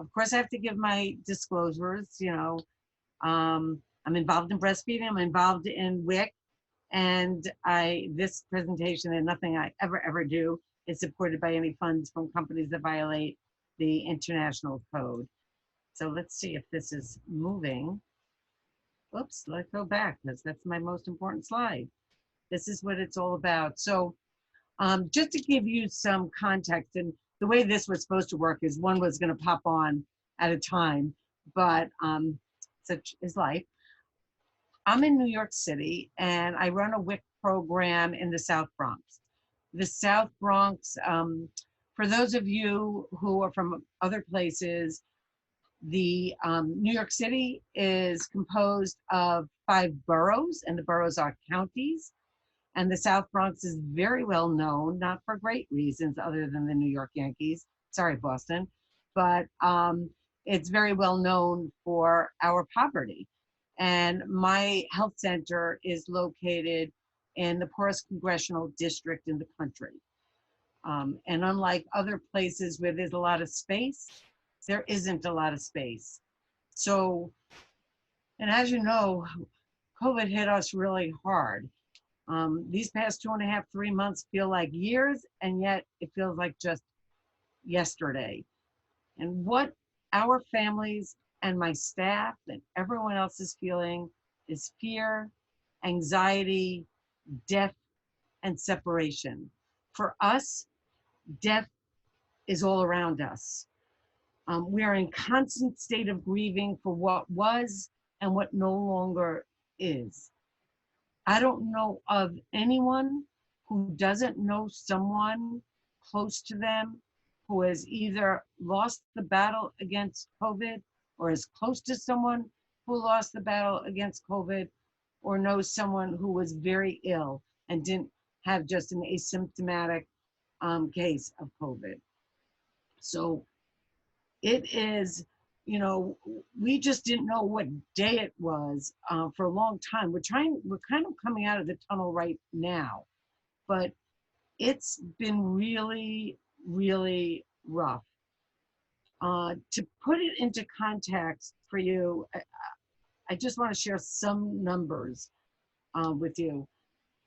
of course, I have to give my disclosures. I'm involved in breastfeeding. I'm involved in WIC, and this presentation and nothing I ever do is supported by any funds from companies that violate the international code. So let's see if this is moving. Oops, let's go back because that's my most important slide. This is what it's all about. So just to give you some context, and the way this was supposed to work is one was going to pop on at a time, but such is life. I'm in New York City and I run a WIC program in the South Bronx. The South Bronx, for those of you who are from other places, the New York City is composed of 5 boroughs, and the boroughs are counties. And the South Bronx is very well known, not for great reasons other than the New York Yankees. Sorry, Boston. But it's very well known for our poverty. And my health center is located in the poorest congressional district in the country. And unlike other places where there's a lot of space, there isn't a lot of space. So, and as you know, COVID hit us really hard. These past 2.5, 3 months feel like years, and yet it feels like just yesterday. And what our families and my staff and everyone else is feeling is fear, anxiety, death, and separation. For us, death is all around us. We are in constant state of grieving for what was and what no longer is. I don't know of anyone who doesn't know someone close to them who has either lost the battle against COVID or is close to someone who lost the battle against COVID, or knows someone who was very ill and didn't have just an asymptomatic case of COVID. So it is, we just didn't know what day it was for a long time. We're kind of coming out of the tunnel right now, but it's been really, really rough. To put it into context for you, I just want to share some numbers with you.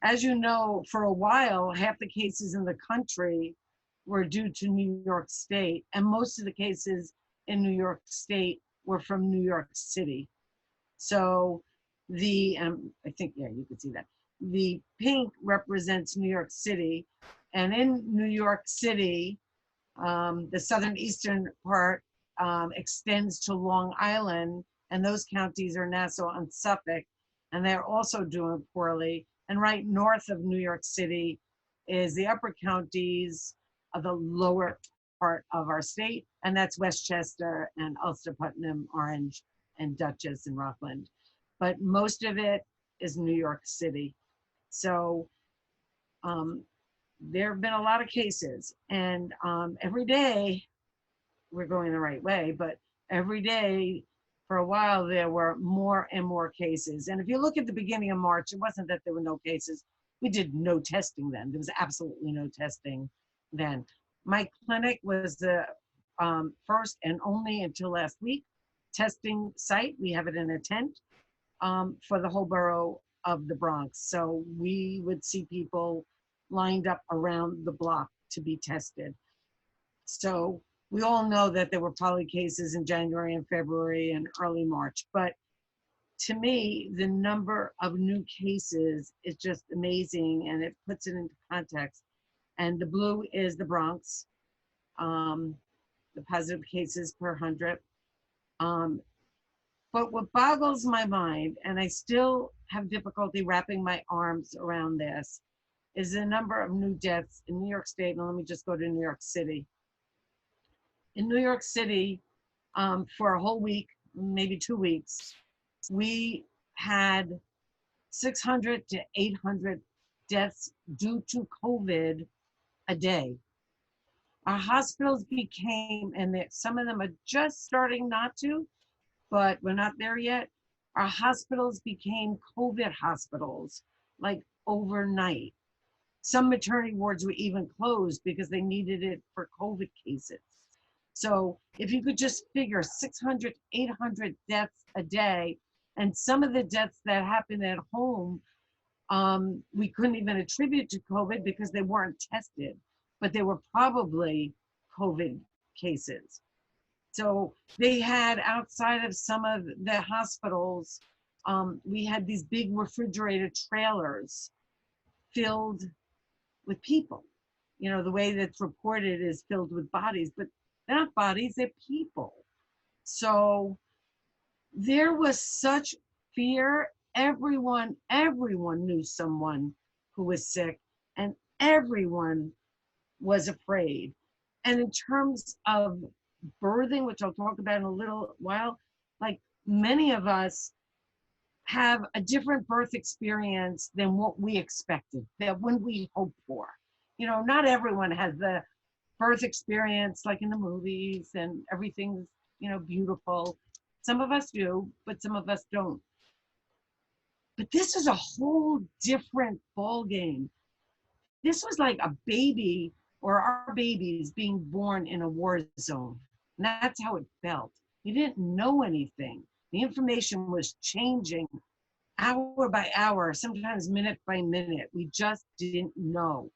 As you know, for a while, half the cases in the country were due to New York State, and most of the cases in New York State were from New York City. So I think, yeah, you can see that. The pink represents New York City, and in New York City, the southern eastern part extends to Long Island, and those counties are Nassau and Suffolk, and they're also doing poorly. And right north of New York City is the upper counties of the lower part of our state, and that's Westchester and Ulster, Putnam, Orange, and Dutchess and Rockland. But most of it is New York City. So there have been a lot of cases, and every day we're going the right way, but every day for a while there were more and more cases. And if you look at the beginning of March, it wasn't that there were no cases. We did no testing then. There was absolutely no testing then. My clinic was the first and only until last week testing site. We have it in a tent for the whole borough of the Bronx. So we would see people lined up around the block to be tested. So we all know that there were probably cases in January and February and early March, but to me, the number of new cases is just amazing, and it puts it into context. And the blue is the Bronx, the positive cases per 100. But what boggles my mind, and I still have difficulty wrapping my arms around this, is the number of new deaths in New York State. And let me just go to New York City. In New York City, for a whole week, maybe 2 weeks, we had 600 to 800 deaths due to COVID a day. Our hospitals became, and some of them are just starting not to, but we're not there yet. Our hospitals became COVID hospitals, like overnight. Some maternity wards were even closed because they needed it for COVID cases. So if you could just figure 600, 800 deaths a day, and some of the deaths that happened at home, we couldn't even attribute to COVID because they weren't tested, but they were probably COVID cases. So they had, outside of some of the hospitals, we had these big refrigerated trailers filled with people. You know, the way that's reported is filled with bodies, but they're not bodies, they're people. So there was such fear. Everyone knew someone who was sick, and everyone was afraid. And in terms of birthing, which I'll talk about in a little while, like, many of us have a different birth experience than what we expected, that when we hoped for. You know, not everyone has the birth experience like in the movies and everything's, you know, beautiful. Some of us do, but some of us don't. But this is a whole different ball game. This was like a baby, or our babies being born in a war zone. And that's how it felt. You didn't know anything. The information was changing hour by hour, sometimes minute by minute. We just didn't know.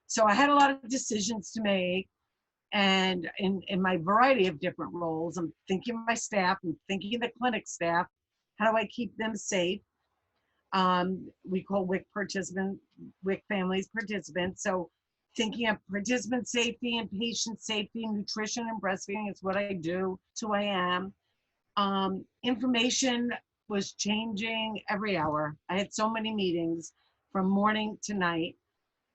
So I had a lot of decisions to make. And in my variety of different roles, I'm thinking of my staff, I'm thinking of the clinic staff. How do I keep them safe? We call WIC participants, WIC families participants. So thinking of participant safety and patient safety, nutrition and breastfeeding is what I do. It's who I am. Information was changing every hour. I had so many meetings from morning to night.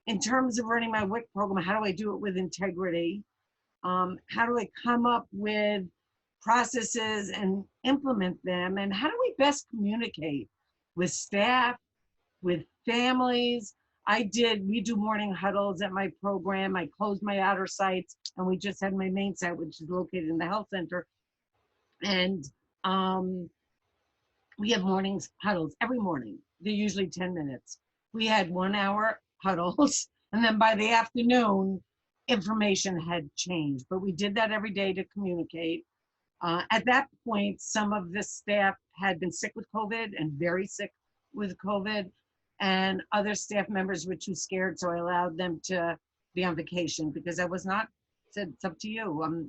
In terms of running my WIC program, how do I do it with integrity? How do I come up with processes and implement them? And how do we best communicate with staff, with families? We do morning huddles at my program. I closed my outer sites, and we just had my main site, which is located in the health center. And we have morning huddles every morning. They're usually 10 minutes. We had 1 hour huddles, and then by the afternoon, information had changed. But we did that every day to communicate. At that point, some of the staff had been sick with COVID and very sick with COVID, and other staff members were too scared, so I allowed them to be on vacation, because I was not, said, it's up to you. I'm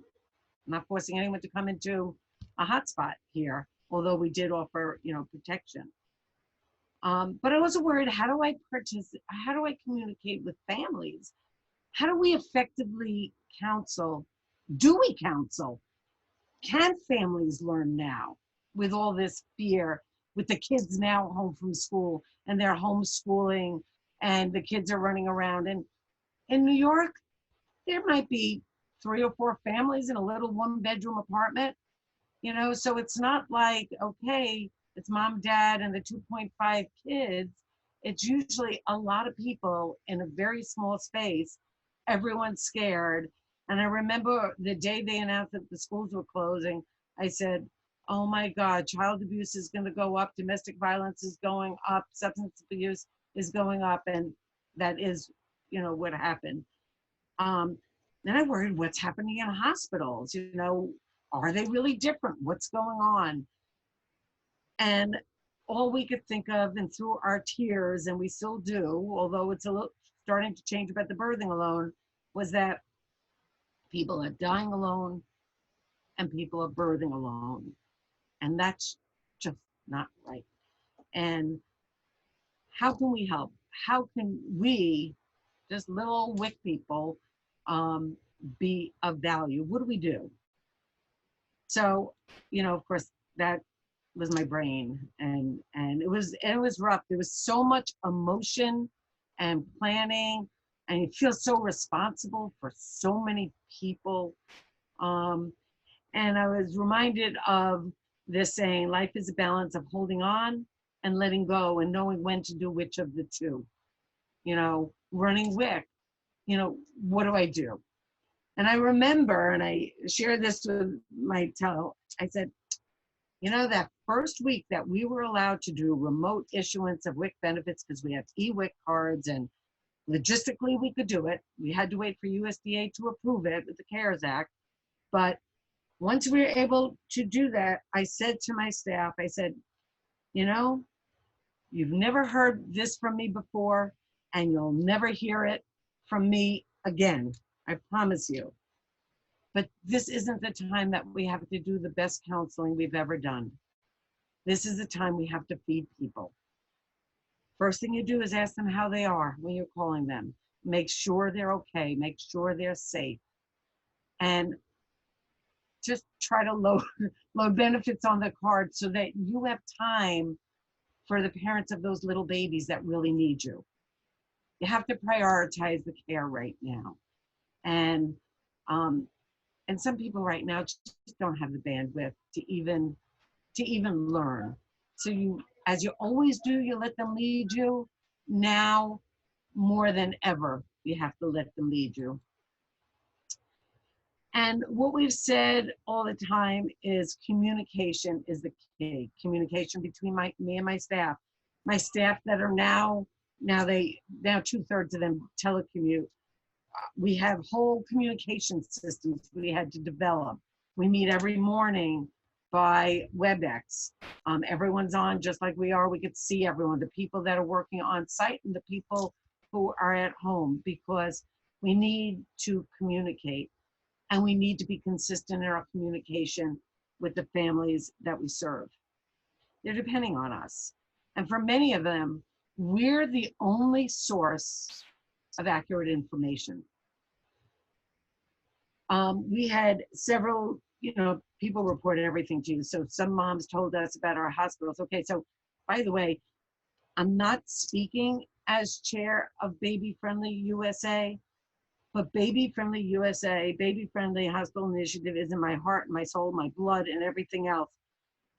not forcing anyone to come into a hotspot here, although we did offer, you know, protection. But I wasn't worried, how do I communicate with families? How do we effectively counsel? Do we counsel? Can families learn now with all this fear, with the kids now home from school and they're homeschooling and the kids are running around? And in New York, there might be 3 or 4 families in a little 1-bedroom apartment, you know, so it's not like, okay, it's mom, dad, and the 2.5 kids. It's usually a lot of people in a very small space. Everyone's scared. And I remember the day they announced that the schools were closing, I said, oh my God, child abuse is going to go up, domestic violence is going up, substance abuse is going up, and that is, you know, what happened. Then I worried, what's happening in hospitals? You know, are they really different? What's going on? And all we could think of, and through our tears, and we still do, although it's a little starting to change about the birthing alone, was that people are dying alone and people are birthing alone. And that's just not right. And how can we help? How can we, just little WIC people, be of value? What do we do? So, you know, of course, that was my brain, and it was rough. There was so much emotion and planning, and you feel so responsible for so many people. And I was reminded of this saying, life is a balance of holding on and letting go and knowing when to do which of the two. You know, running WIC, you know, what do I do? And I remember, and I shared this with my fellow, I said, you know, that first week that we were allowed to do remote issuance of WIC benefits, because we have e-WIC cards and logistically we could do it. We had to wait for USDA to approve it with the CARES Act. But once we were able to do that, I said to my staff, I said, you know, you've never heard this from me before, and you'll never hear it from me again. I promise you. But this isn't the time that we have to do the best counseling we've ever done. This is the time we have to feed people. First thing you do is ask them how they are when you're calling them. Make sure they're okay. Make sure they're safe. And just try to load benefits on the card so that you have time for the parents of those little babies that really need you. You have to prioritize the care right now. And some people right now just don't have the bandwidth to even learn. So you, as you always do, you let them lead you. Now, more than ever, you have to let them lead you. And what we've said all the time is communication is the key. Communication between me and my staff. My staff that are now 2/3 of them telecommute. We have whole communication systems we had to develop. We meet every morning by WebEx. Everyone's on just like we are. We could see everyone, the people that are working on site and the people who are at home, because we need to communicate and we need to be consistent in our communication with the families that we serve. They're depending on us. And for many of them, we're the only source of accurate information. We had several, people reported everything to you. So some moms told us about our hospitals. Okay, so by the way, I'm not speaking as chair of Baby Friendly USA, but Baby Friendly USA, Baby Friendly Hospital Initiative is in my heart, my soul, my blood, and everything else.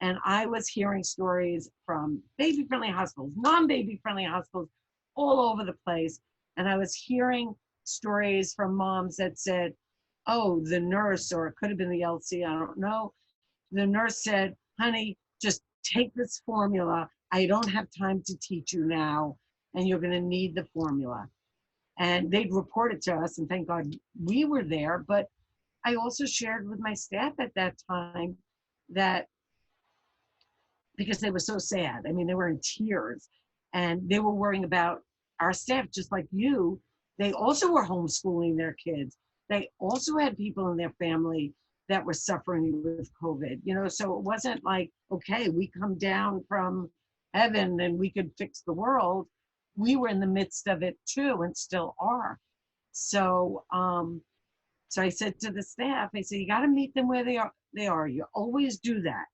And I was hearing stories from baby friendly hospitals, non-baby friendly hospitals, all over the place. And I was hearing stories from moms that said, oh, the nurse, or it could have been the LC, I don't know. The nurse said, honey, just take this formula. I don't have time to teach you now, and you're gonna need the formula. And they'd report it to us, and thank God we were there. But I also shared with my staff at that time that, because they were so sad. I mean, they were in tears and they were worrying about our staff, just like you. They also were homeschooling their kids. They also had people in their family that were suffering with COVID, so it wasn't like, okay, we come down from heaven and we could fix the world. We were in the midst of it too, and still are. So, so I said to the staff, I said, you got to meet them where they are. You always do that.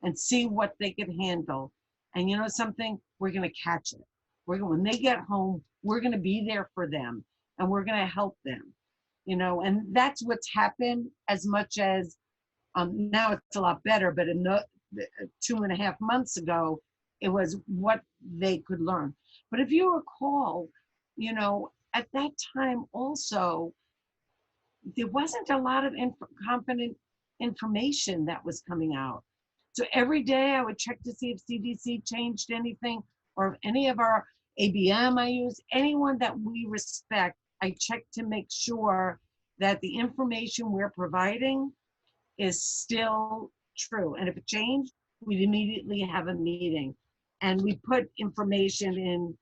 And see what they can handle. And you know something, we're gonna catch it. When they get home, we're gonna be there for them and we're gonna help them, and that's what's happened. As much as now it's a lot better, but in 2.5 months ago, it was what they could learn. But if you recall, at that time also, there wasn't a lot of competent information that was coming out. So every day I would check to see if CDC changed anything, or if any of our ABM I use, anyone that we respect, I check to make sure that the information we're providing is still true. And if it changed, we'd immediately have a meeting. And we put information in,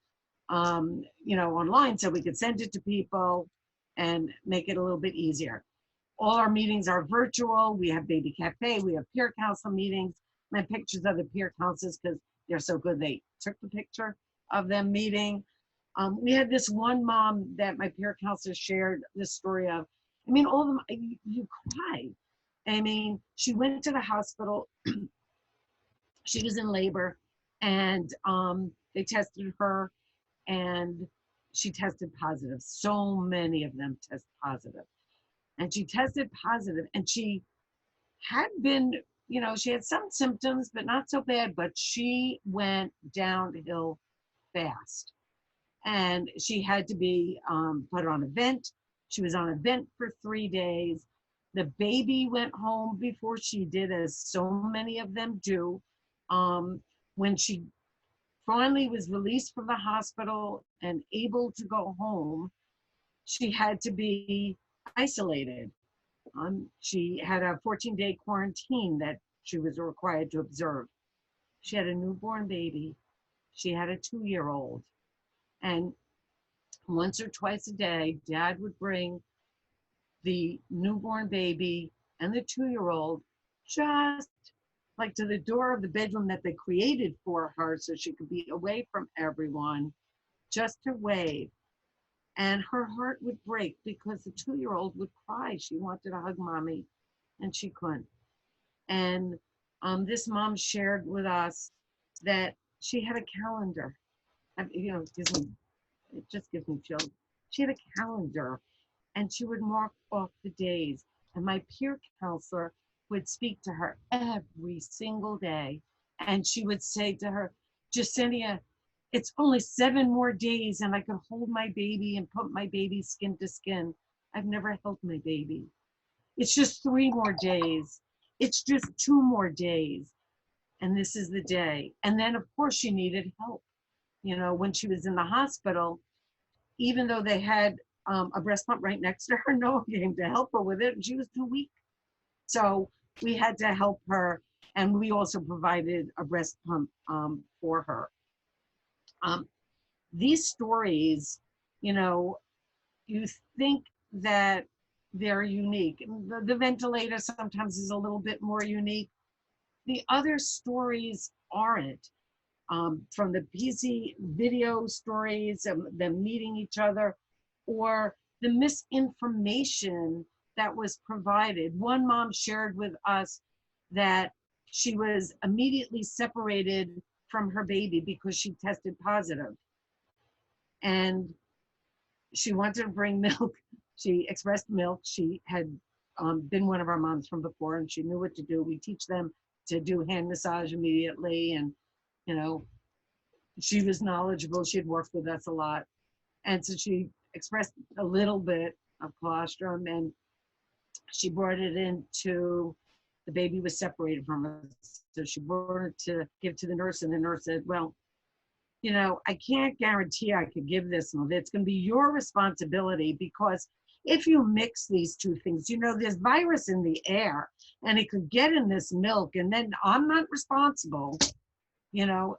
online so we could send it to people and make it a little bit easier. All our meetings are virtual. We have Baby Café, we have peer council meetings. My pictures of the peer councils, because they're so good, they took the picture of them meeting. We had this one mom that my peer counselor shared this story of. I mean, all of them, you cry. I mean, she went to the hospital. She was in labor, and they tested her, and she tested positive. So many of them test positive. And she tested positive, and she had been, she had some symptoms, but not so bad, but she went downhill fast. And she had to be put on a vent. She was on a vent for 3 days. The baby went home before she did, as so many of them do. When she finally was released from the hospital and able to go home, she had to be isolated. She had a 14-day quarantine that she was required to observe. She had a newborn baby. She had a 2-year-old. And once or twice a day, Dad would bring the newborn baby and the 2-year-old just like to the door of the bedroom that they created for her so she could be away from everyone, just to wave. And her heart would break because the 2-year-old would cry. She wanted to hug mommy and she couldn't. And this mom shared with us that she had a calendar. You know, it just gives me chills. She had a calendar and she would mark off the days. And my peer counselor would speak to her every single day. And she would say to her, Jacinia, it's only 7 more days and I can hold my baby and put my baby skin to skin. I've never held my baby. It's just 3 more days. It's just 2 more days. And this is the day. And then of course she needed help. You know, when she was in the hospital, even though they had a breast pump right next to her, no one came to help her with it. And she was too weak. So we had to help her. And we also provided a breast pump for her. These stories, you know, you think that they're unique. The ventilator sometimes is a little bit more unique. The other stories aren't. From the PC video stories, them meeting each other, or the misinformation that was provided. One mom shared with us that she was immediately separated from her baby because she tested positive. And she wanted to bring milk. She expressed milk. She had been one of our moms from before and she knew what to do. We teach them to do hand massage immediately. And, you know, she was knowledgeable. She had worked with us a lot. And so she expressed a little bit of colostrum and she brought it into, the baby was separated from her. So she brought it to give to the nurse and the nurse said, well, you know, I can't guarantee I could give this milk. It's going to be your responsibility because if you mix these two things, you know, there's virus in the air and it could get in this milk and then I'm not responsible, you know,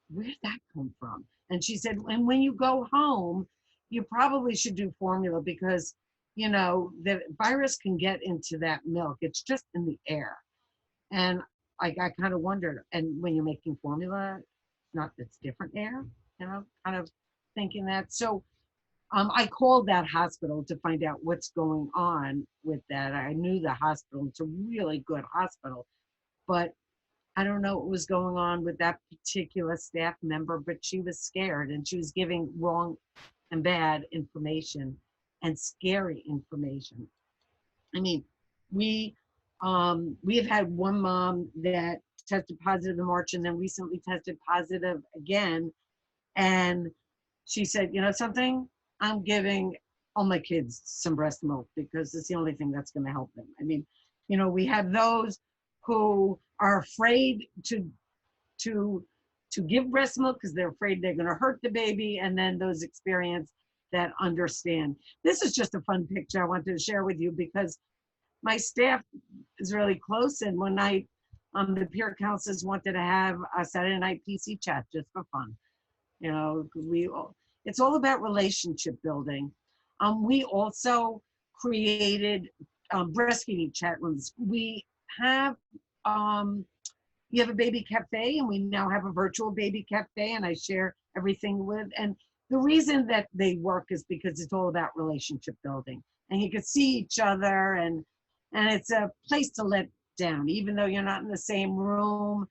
where did that come from? And she said, and when you go home, you probably should do formula because, you know, the virus can get into that milk. It's just in the air. And I kind of wondered, and when you're making formula, it's different air, you know, kind of thinking that. So I called that hospital to find out what's going on with that. I knew the hospital, it's a really good hospital, but I don't know what was going on with that particular staff member, but she was scared and she was giving wrong and bad information and scary information. I mean, we have had one mom that tested positive in March and then recently tested positive again. And she said, you know something, I'm giving all my kids some breast milk because it's the only thing that's going to help them. I mean, you know, we have those who are afraid to give breast milk because they're afraid they're going to hurt the baby, and then those experience that understand. This is just a fun picture I wanted to share with you because my staff is really close, and one night the peer counselors wanted to have a Saturday night PC chat just for fun, you know, because it's all about relationship building. We also created breastfeeding chat rooms. We have a baby cafe, and we now have a virtual baby cafe, and I share everything with. And the reason that they work is because it's all about relationship building, and you can see each other, and it's a place to let down, even though you're not in the same room.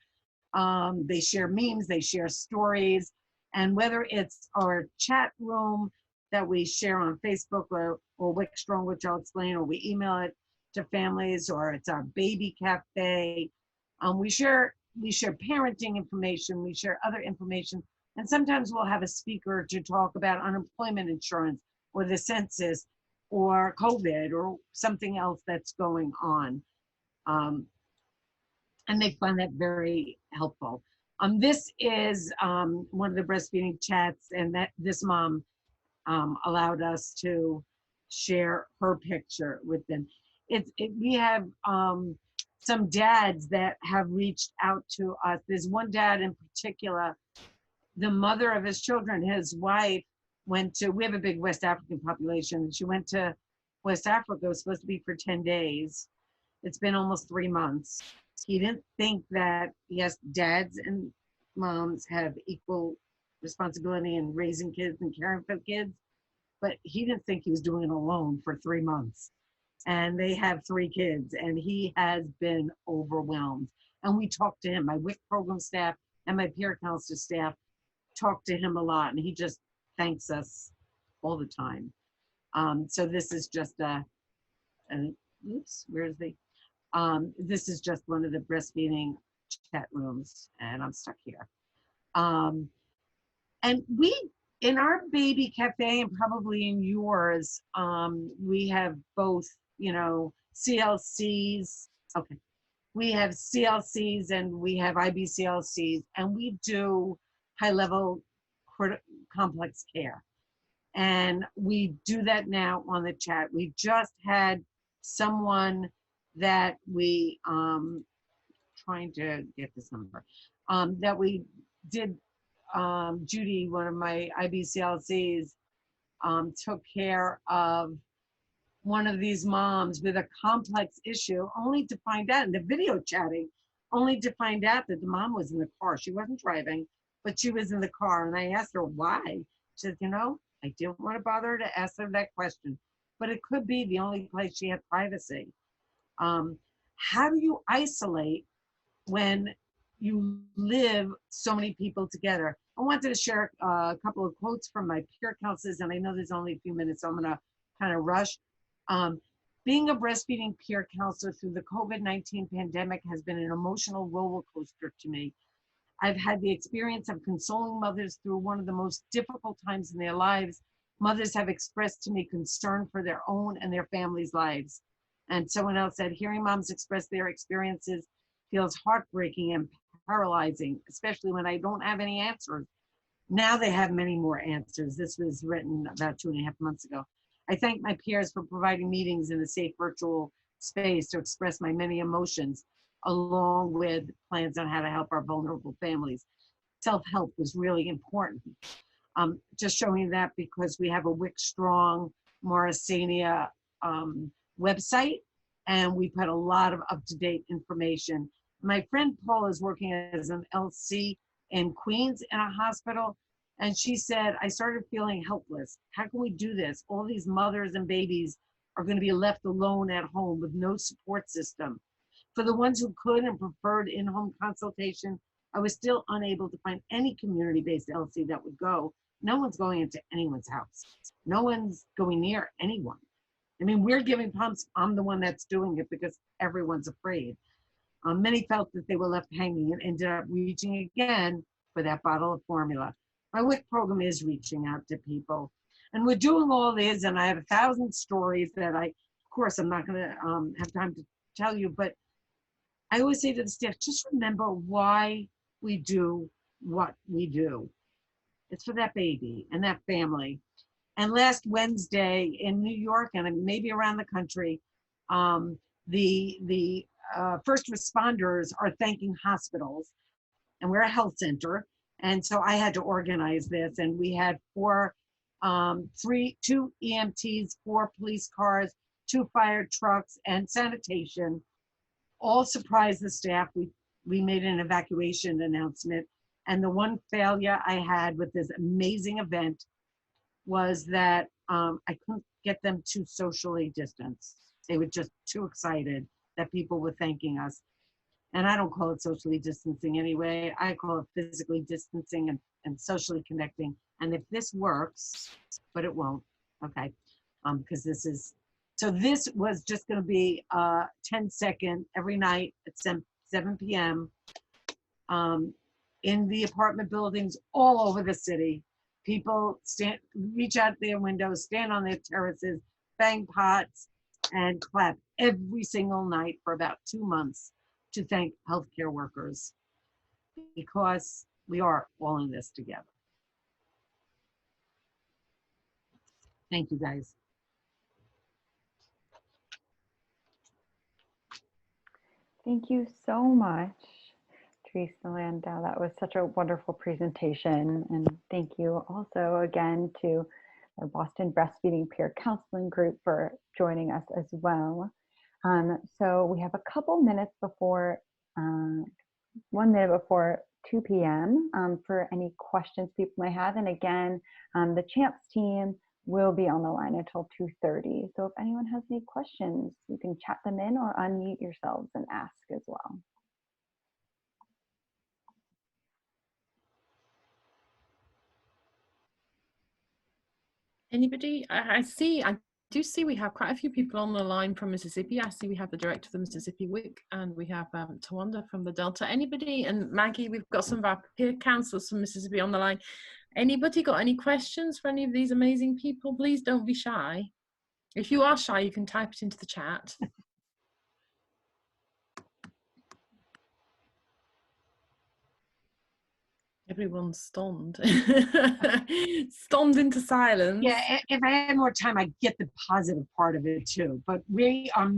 They share memes, they share stories, and whether it's our chat room that we share on Facebook or WIC Strong, which I'll explain, or we email it to families, or it's our baby cafe. We share parenting information, we share other information, and sometimes we'll have a speaker to talk about unemployment insurance or the census or COVID or something else that's going on. And they find that very helpful. This is one of the breastfeeding chats, and that this mom allowed us to share her picture with them. we have some dads that have reached out to us. There's one dad in particular, the mother of his children, his wife went to, we have a big West African population, and she went to West Africa. It was supposed to be for 10 days. It's been almost 3 months. He didn't think that, yes, dads and moms have equal responsibility in raising kids and caring for kids, but he didn't think he was doing it alone for 3 months. And they have 3 kids, and he has been overwhelmed. And we talked to him, my WIC program staff and my peer counselor staff talked to him a lot, and he just thanks us all the time. So this is just oops, where's the, this is just one of the breastfeeding chat rooms, and I'm stuck here. And we, in our baby cafe, and probably in yours, we have both, you know, CLCs. Okay, we have CLCs and we have IBCLCs, and we do high-level complex care. And we do that now on the chat. We just had someone that we, trying to get this number, that we did, Judy, one of my IBCLCs, took care of one of these moms with a complex issue, only to find out in the video chatting, only to find out that the mom was in the car. She wasn't driving, but she was in the car. And I asked her why. She said, you know, I didn't want to bother her to ask her that question, but it could be the only place she had privacy. How do you isolate when you live so many people together? I wanted to share a couple of quotes from my peer counselors, and I know there's only a few minutes, so I'm gonna kind of rush. Being a breastfeeding peer counselor through the COVID-19 pandemic has been an emotional roller coaster to me. I've had the experience of consoling mothers through one of the most difficult times in their lives. Mothers have expressed to me concern for their own and their families' lives. And someone else said, hearing moms express their experiences feels heartbreaking and paralyzing, especially when I don't have any answers. Now they have many more answers. This was written about 2.5 months ago. I thank my peers for providing meetings in a safe virtual space to express my many emotions, along with plans on how to help our vulnerable families. Self-help was really important. Just showing that because we have a WIC Strong Morrisania website, and we put a lot of up-to-date information. My friend Paul is working as an LC in Queens in a hospital, and she said, I started feeling helpless. How can we do this? All these mothers and babies are going to be left alone at home with no support system. For the ones who could and preferred in-home consultation, I was still unable to find any community-based LC that would go. No one's going into anyone's house. No one's going near anyone. I mean, we're giving pumps. I'm the one that's doing it because everyone's afraid. Many felt that they were left hanging and ended up reaching again for that bottle of formula. My WIC program is reaching out to people. And we're doing all this, and I have 1,000 stories that of course, I'm not gonna have time to tell you, but I always say to the staff, just remember why we do what we do. It's for that baby and that family. And last Wednesday in New York, and maybe around the country, the first responders are thanking hospitals, and we're a health center. And so I had to organize this, and we had 2 EMTs, 4 police cars, 2 fire trucks, and sanitation, all surprised the staff. We made an evacuation announcement. And the one failure I had with this amazing event was that I couldn't get them to socially distance. They were just too excited that people were thanking us. And I don't call it socially distancing anyway. I call it physically distancing and socially connecting. And if this works, but it won't, okay, because this was just gonna be 10-second every night at 7 p.m. In the apartment buildings all over the city. People reach out their windows, stand on their terraces, bang pots, and clap every single night for about 2 months to thank healthcare workers, because we are all in this together. Thank you, guys. Thank you so much, Theresa Landau. That was such a wonderful presentation. And thank you also again to our Boston Breastfeeding Peer Counseling Group for joining us as well. So we have a couple minutes before, 1 minute before 2 p.m. For any questions people may have. And again, the CHAMPS team will be on the line until 2:30. So if anyone has any questions, you can chat them in or unmute yourselves and ask as well. Anybody? I do see we have quite a few people on the line from Mississippi. I see we have the director of the Mississippi WIC, and we have Tawanda from the Delta. Anybody? And Maggie, we've got some of our peer counselors from Mississippi on the line. Anybody got any questions for any of these amazing people? Please don't be shy. If you are shy, you can type it into the chat. Everyone's stunned. Stunned into silence. Yeah, if I had more time, I'd get the positive part of it too. But we are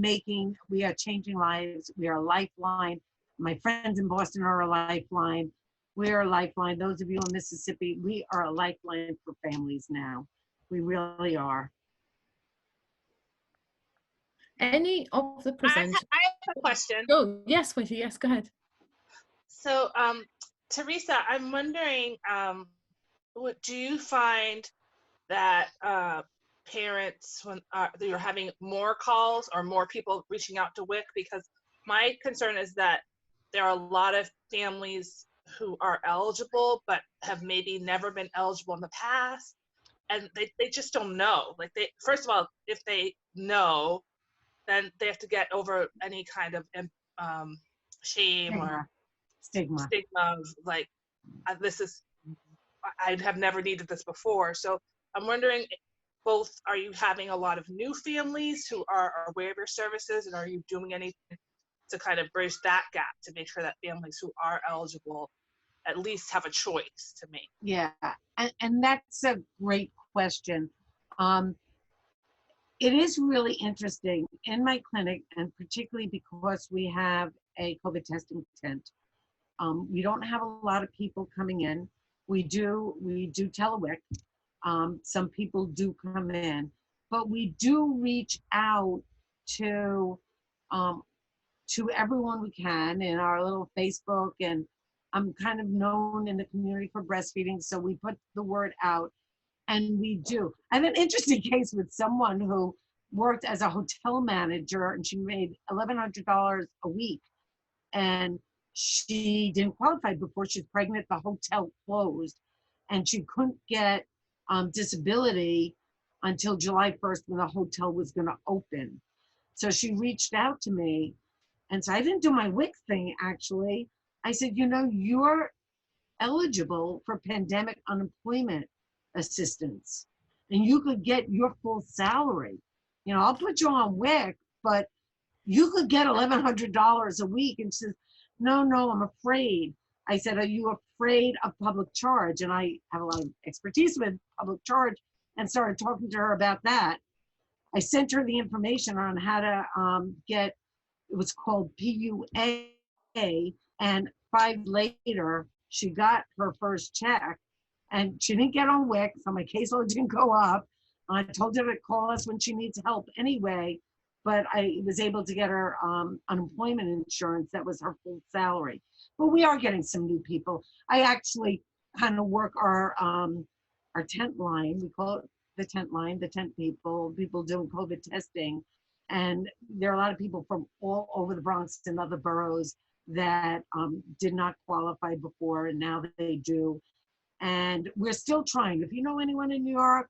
changing lives. We are a lifeline. My friends in Boston are a lifeline. We are a lifeline. Those of you in Mississippi, we are a lifeline for families now. We really are. Any of the presenters? I have a question. Oh, yes, Wendy, yes, go ahead. So, Theresa, I'm wondering, do you find that parents, when you're having more calls or more people reaching out to WIC? Because my concern is that there are a lot of families who are eligible but have maybe never been eligible in the past, and they just don't know. Like, first of all, if they know, then they have to get over any kind of shame or stigma of like, I have never needed this before. So I'm wondering, both, are you having a lot of new families who are aware of your services, and are you doing anything to kind of bridge that gap to make sure that families who are eligible at least have a choice to make? Yeah, and that's a great question. It is really interesting in my clinic, and particularly because we have a COVID testing tent. We don't have a lot of people coming in. We do telewic. Some people do come in, but we do reach out to everyone we can in our little Facebook, and I'm kind of known in the community for breastfeeding, so we put the word out, and we do. I have an interesting case with someone who worked as a hotel manager, and she made $1,100 a week, and she didn't qualify before she was pregnant. The hotel closed, and she couldn't get disability until July 1st when the hotel was going to open. So she reached out to me, and so I didn't do my WIC thing, actually. I said, you're eligible for pandemic unemployment assistance, and you could get your full salary. I'll put you on WIC, but you could get $1,100 a week. And she says, no, I'm afraid. I said, are you afraid of public charge? And I have a lot of expertise with public charge, and started talking to her about that. I sent her the information on how to get, it was called PUA, and 5 later, she got her first check, and she didn't get on WIC, so my caseload didn't go up. I told her to call us when she needs help anyway, but I was able to get her unemployment insurance. That was her full salary. But we are getting some new people. I actually kind of work our tent line. We call it the tent line, the tent people doing COVID testing. And there are a lot of people from all over the Bronx and other boroughs that did not qualify before, and now they do. And we're still trying. If you know anyone in New York,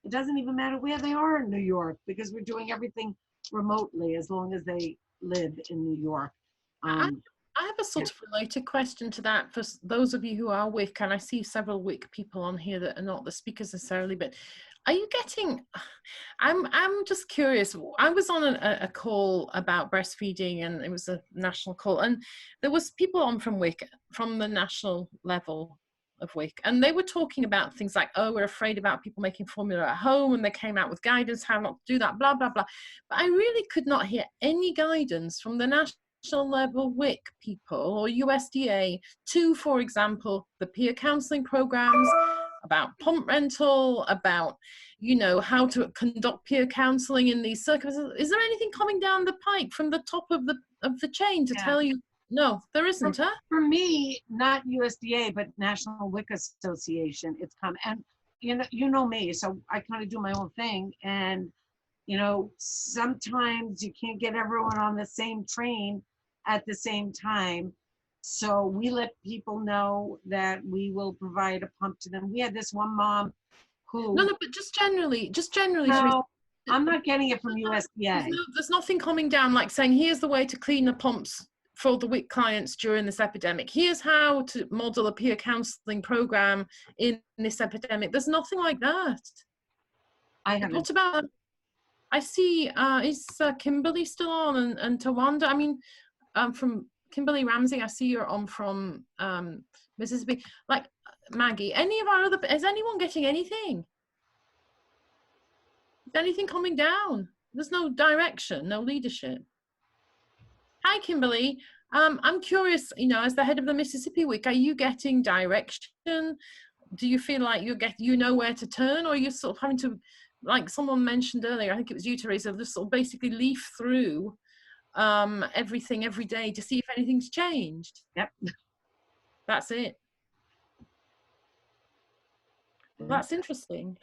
it doesn't even matter where they are in New York, because we're doing everything remotely as long as they live in New York. I have a sort of related question to that for those of you who are WIC, and I see several WIC people on here that are not the speakers necessarily, but are you getting, I'm just curious. I was on a call about breastfeeding, and it was a national call, and there was people on from WIC, from the national level of WIC, and they were talking about things like, oh, we're afraid about people making formula at home, and they came out with guidance how not to do that, blah blah blah. But I really could not hear any guidance from the national national level WIC people or USDA to, for example, the peer counseling programs, about pump rental, about, you know, how to conduct peer counseling in these circumstances? Is there anything coming down the pike from the top of the chain to tell you? No, there isn't, huh? For me, not USDA, but National WIC Association, it's come. And you know me, so I kind of do my own thing. And, you know, sometimes you can't get everyone on the same train at the same time. So we let people know that we will provide a pump to them. We had this one mom who. No, but just generally. No, I'm not getting it from USDA. There's nothing coming down like saying, here's the way to clean the pumps for the WIC clients during this epidemic. Here's how to model a peer counseling program in this epidemic. There's nothing like that. I haven't. What about, I see, is Kimberly still on and Tawanda? I mean, from Kimberly Ramsey, I see you're on from Mississippi. Like Maggie, any of our other, is anyone getting anything? Is anything coming down? There's no direction, no leadership. Hi, Kimberly. I'm curious, you know, as the head of the Mississippi WIC, are you getting direction? Do you feel like you know where to turn, or are you sort of having to, like someone mentioned earlier, I think it was you, Theresa, just sort of basically leaf through everything every day to see if anything's changed? Yep. That's it. Well, that's interesting.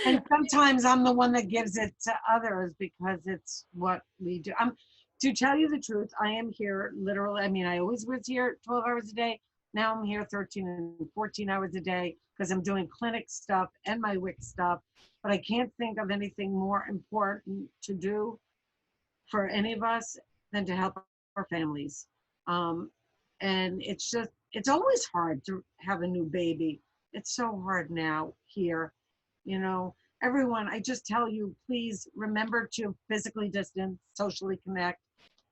And sometimes I'm the one that gives it to others because it's what we do. To tell you the truth, I am here literally. I mean, I always was here 12 hours a day. Now I'm here 13 and 14 hours a day because I'm doing clinic stuff and my WIC stuff. But I can't think of anything more important to do for any of us than to help our families. And it's always hard to have a new baby. It's so hard now here, you know. Everyone, I just tell you, please remember to physically distance, socially connect,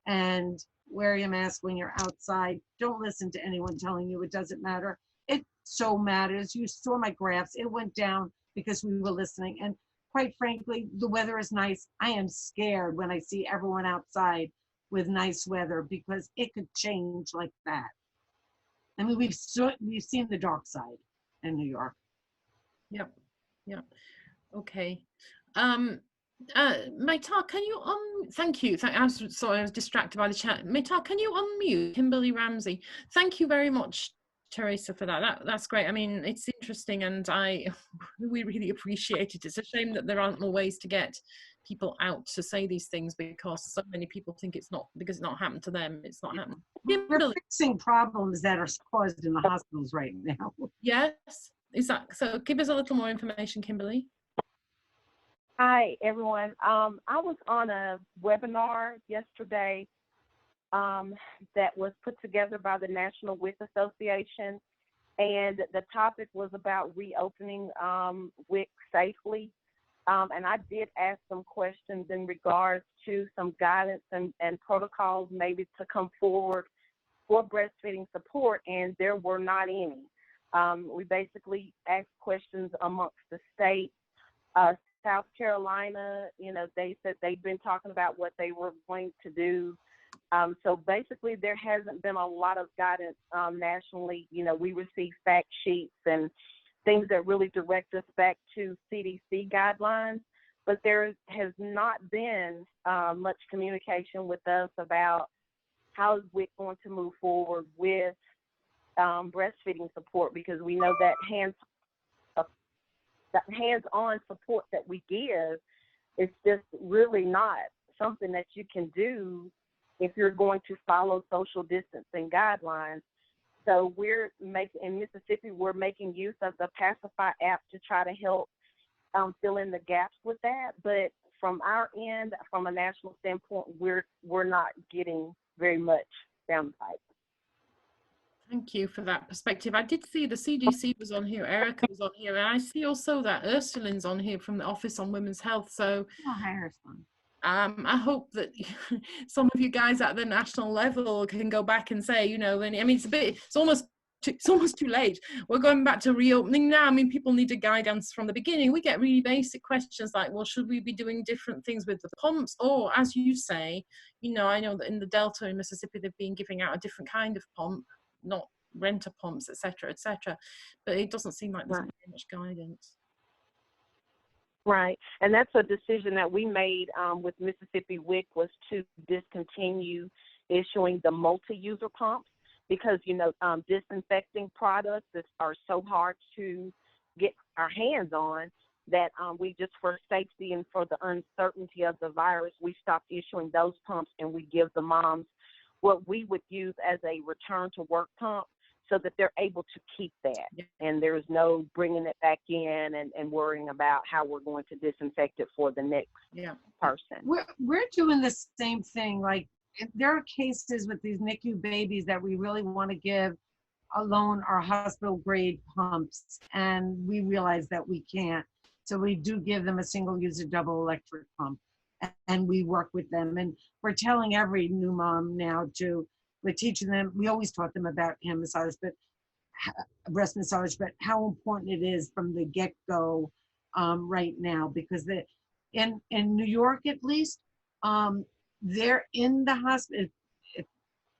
and wear your mask when you're outside. Don't listen to anyone telling you it doesn't matter. It so matters. You saw my graphs. It went down because we were listening. And quite frankly, the weather is nice. I am scared when I see everyone outside with nice weather because it could change like that. I mean, we've seen the dark side in New York. Yep. Yep. Okay. Maytal, can you thank you. I was sorry, I was distracted by the chat. Maytal, can you unmute Kimberly Ramsey? Thank you very much, Theresa, for that. That's great. I mean, it's interesting, and we really appreciate it. It's a shame that there aren't more ways to get people out to say these things because so many people think it's not, because it's not happened to them. It's not happened. We're fixing problems that are caused in the hospitals right now. Yes. Is that so? Give us a little more information, Kimberly. Hi, everyone. I was on a webinar yesterday that was put together by the National WIC Association, and the topic was about reopening WIC safely. And I did ask some questions in regards to some guidance and protocols maybe to come forward for breastfeeding support, and there were not any. We basically asked questions amongst the states. South Carolina, you know, they said they've been talking about what they were going to do. So basically there hasn't been a lot of guidance nationally. You know, we receive fact sheets and things that really direct us back to CDC guidelines, but there has not been much communication with us about how is WIC going to move forward with breastfeeding support, because we know that hands-on support that we give is just really not something that you can do if you're going to follow social distancing guidelines. So in Mississippi, we're making use of the Pacify app to try to help fill in the gaps with that. But from our end, from a national standpoint, we're not getting very much down the pipe. Thank you for that perspective. I did see the CDC was on here, Erica was on here, and I see also that Ursuline's on here from the Office on Women's Health. So I hope that some of you guys at the national level can go back and say, you know, and I mean, it's almost it's almost too late. We're going back to reopening now. I mean, people needed guidance from the beginning. We get really basic questions like, well, should we be doing different things with the pumps? Or as you say, you know, I know that in the Delta in Mississippi, they've been giving out a different kind of pump, not renter pumps, etc., etc. But it doesn't seem like there's Right. very much guidance. Right, and that's a decision that we made with Mississippi WIC, was to discontinue issuing the multi-user pumps because, you know, disinfecting products that are so hard to get our hands on that we just, for safety and for the uncertainty of the virus, we stopped issuing those pumps, and we give the moms what we would use as a return to work pump, so that they're able to keep that. Yeah. And there's no bringing it back in and worrying about how we're going to disinfect it for the next person. We're doing the same thing. Like, there are cases with these NICU babies that we really want to give alone our hospital grade pumps, and we realize that we can't. So we do give them a single user double electric pump, and we work with them. And we're telling every new mom now we're teaching them, we always taught them about hand massage, but breast massage, but how important it is from the get-go right now, because in New York, at least, they're in the hospital.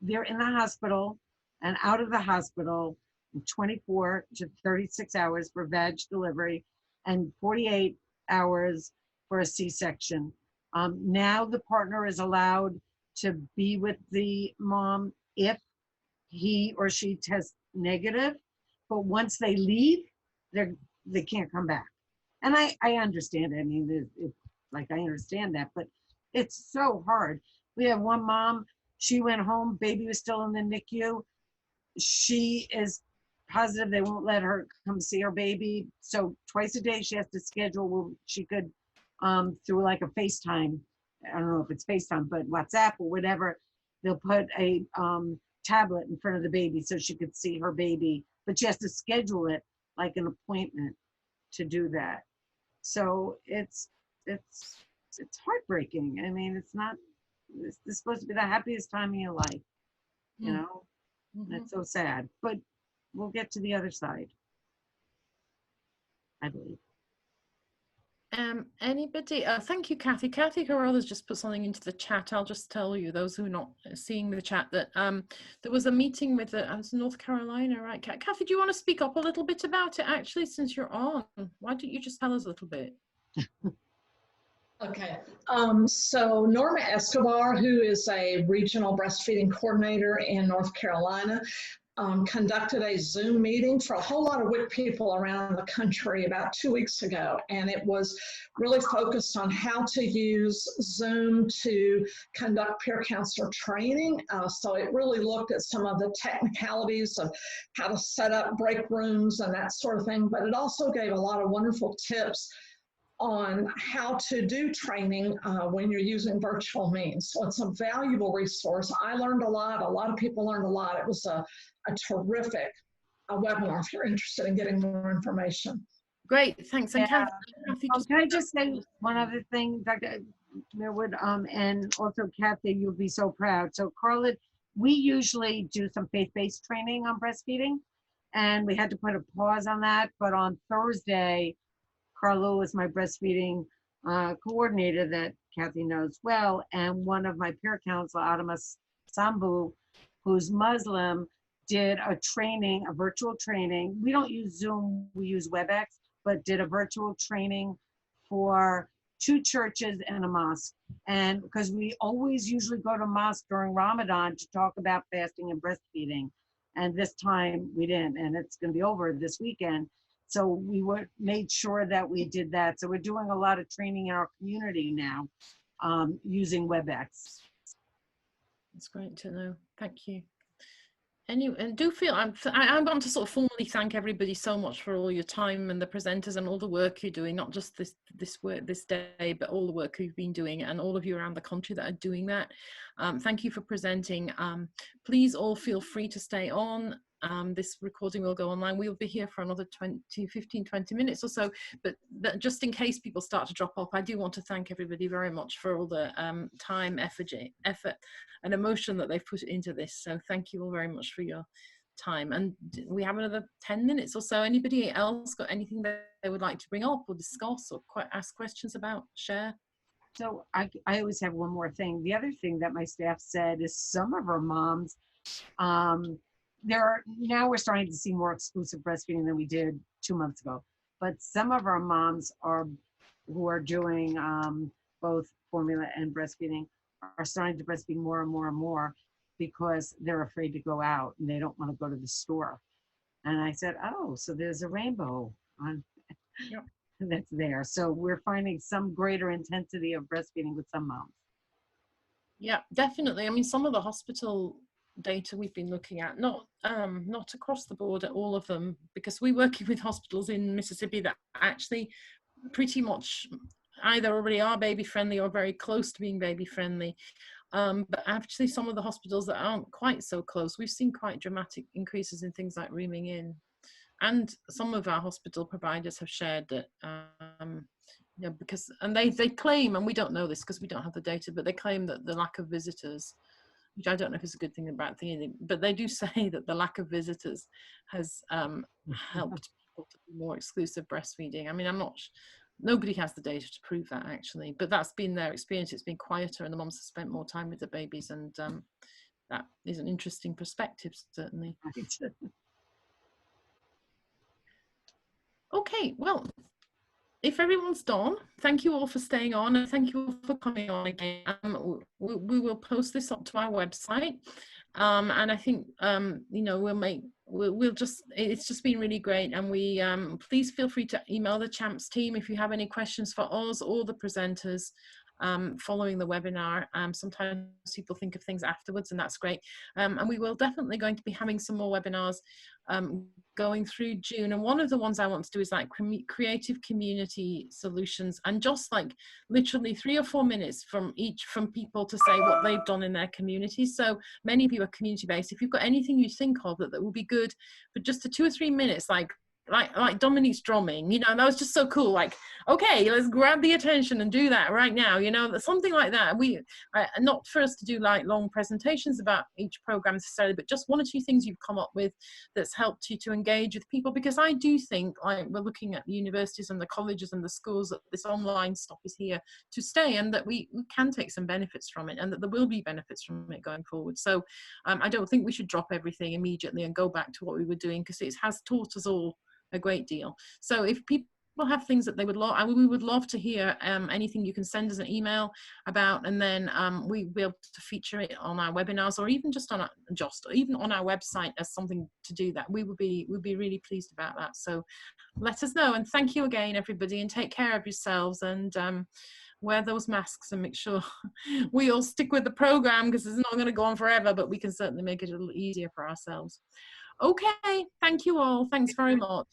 They're in the hospital and out of the hospital in 24 to 36 hours for vag delivery and 48 hours for a C-section. Now the partner is allowed to be with the mom if he or she tests negative, but once they leave, they can't come back. And I understand. I mean, I understand that, but it's so hard. We have one mom, she went home, baby was still in the NICU. She is positive they won't let her come see her baby. So twice a day she has to schedule, she could, through like a FaceTime, I don't know if it's FaceTime, but WhatsApp or whatever, they'll put a tablet in front of the baby so she could see her baby, but she has to schedule it like an appointment to do that. So it's heartbreaking. I mean, it's supposed to be the happiest time of your life, you know? Mm-hmm. It's so sad, but we'll get to the other side, I believe. Anybody? Thank you, Kathy. Kathy Carruthers just put something into the chat. I'll just tell you, those who are not seeing the chat, that there was a meeting with North Carolina, right? Kathy, do you want to speak up a little bit about it, actually, since you're on? Why don't you just tell us a little bit? Okay, so Norma Escobar, who is a regional breastfeeding coordinator in North Carolina, conducted a Zoom meeting for a whole lot of WIC people around the country about 2 weeks ago. And it was really focused on how to use Zoom to conduct peer counselor training. So it really looked at some of the technicalities of how to set up break rooms and that sort of thing. But it also gave a lot of wonderful tips on how to do training when you're using virtual means. So it's a valuable resource. I learned a lot of people learned a lot. It was a terrific webinar if you're interested in getting more information. Great, thanks. And Yeah. Kathy, Can I just say one other thing, Dr. Mirwood, and also Kathy, you'll be so proud. So Carla, we usually do some faith-based training on breastfeeding, and we had to put a pause on that, but on Thursday, Carlo was my breastfeeding coordinator that Kathy knows well, and one of my peer counselor, Adama Sambu, who's Muslim, did a training, a virtual training. We don't use Zoom, we use WebEx, but did a virtual training for 2 churches and a mosque. And because we always usually go to mosque during Ramadan to talk about fasting and breastfeeding. And this time we didn't, and it's gonna be over this weekend. So we made sure that we did that. So we're doing a lot of training in our community now using WebEx. That's great to know. Thank you. Anyway, and do feel I want to sort of formally thank everybody so much for all your time and the presenters and all the work you're doing, not just this day, but all the work you've been doing, and all of you around the country that are doing that. Thank you for presenting. Please all feel free to stay on. This recording will go online. We'll be here for another 15, 20 minutes or so, but just in case people start to drop off, I do want to thank everybody very much for all the time, effort and emotion that they've put into this. So thank you all very much for your time. And we have another 10 minutes or so. Anybody else got anything that they would like to bring up or discuss or ask questions about, share? So I always have one more thing. The other thing that my staff said is some of our moms, now we're starting to see more exclusive breastfeeding than we did 2 months ago. But some of our moms who are doing both formula and breastfeeding are starting to breastfeed more and more and more because they're afraid to go out and they don't want to go to the store. And I said, oh, so there's a rainbow on Yep. that's there. So we're finding some greater intensity of breastfeeding with some moms. Yeah, definitely. I mean, some of the hospital data we've been looking at, not across the board at all of them, because we're working with hospitals in Mississippi that actually pretty much either already are baby friendly or very close to being baby friendly. But actually some of the hospitals that aren't quite so close, we've seen quite dramatic increases in things like rooming in. And some of our hospital providers have shared that, you know, because, and they claim, and we don't know this because we don't have the data, but they claim that the lack of visitors, which I don't know if it's a good thing or bad thing, but they do say that the lack of visitors has helped people to be more exclusive breastfeeding. I mean, nobody has the data to prove that actually, but that's been their experience. It's been quieter and the moms have spent more time with the babies, and that is an interesting perspective, certainly. Okay, well, if everyone's done, thank you all for staying on, and thank you all for coming on again. We will post this up to our website, and I think you know, it's just been really great. And we please feel free to email the CHAMPS team if you have any questions for us or the presenters following the webinar. Sometimes people think of things afterwards, and that's great. And we will definitely going to be having some more webinars going through June, and one of the ones I want to do is like creative community solutions, and just like literally 3 or 4 minutes from people to say what they've done in their community. So many of you are community based. If you've got anything you think of that would be good for just 2 or 3 minutes, like Dominique's drumming, you know, that was just so cool. Like, okay, let's grab the attention and do that right now, you know, something like that. Not for us to do like long presentations about each program necessarily, but just 1 or 2 things you've come up with that's helped you to engage with people, because I do think, like, we're looking at the universities and the colleges and the schools, that this online stuff is here to stay, and that we can take some benefits from it, and that there will be benefits from it going forward. So I don't think we should drop everything immediately and go back to what we were doing, because it has taught us all a great deal. So if people have things that they would love, we would love to hear anything you can send us an email about, and then we'll be able to feature it on our webinars, or even just on even on our website as something to do that. We'd be really pleased about that. So let us know, and thank you again, everybody, and take care of yourselves, and wear those masks, and make sure we all stick with the program, because it's not going to go on forever, but we can certainly make it a little easier for ourselves. Okay, thank you all. Thanks very much.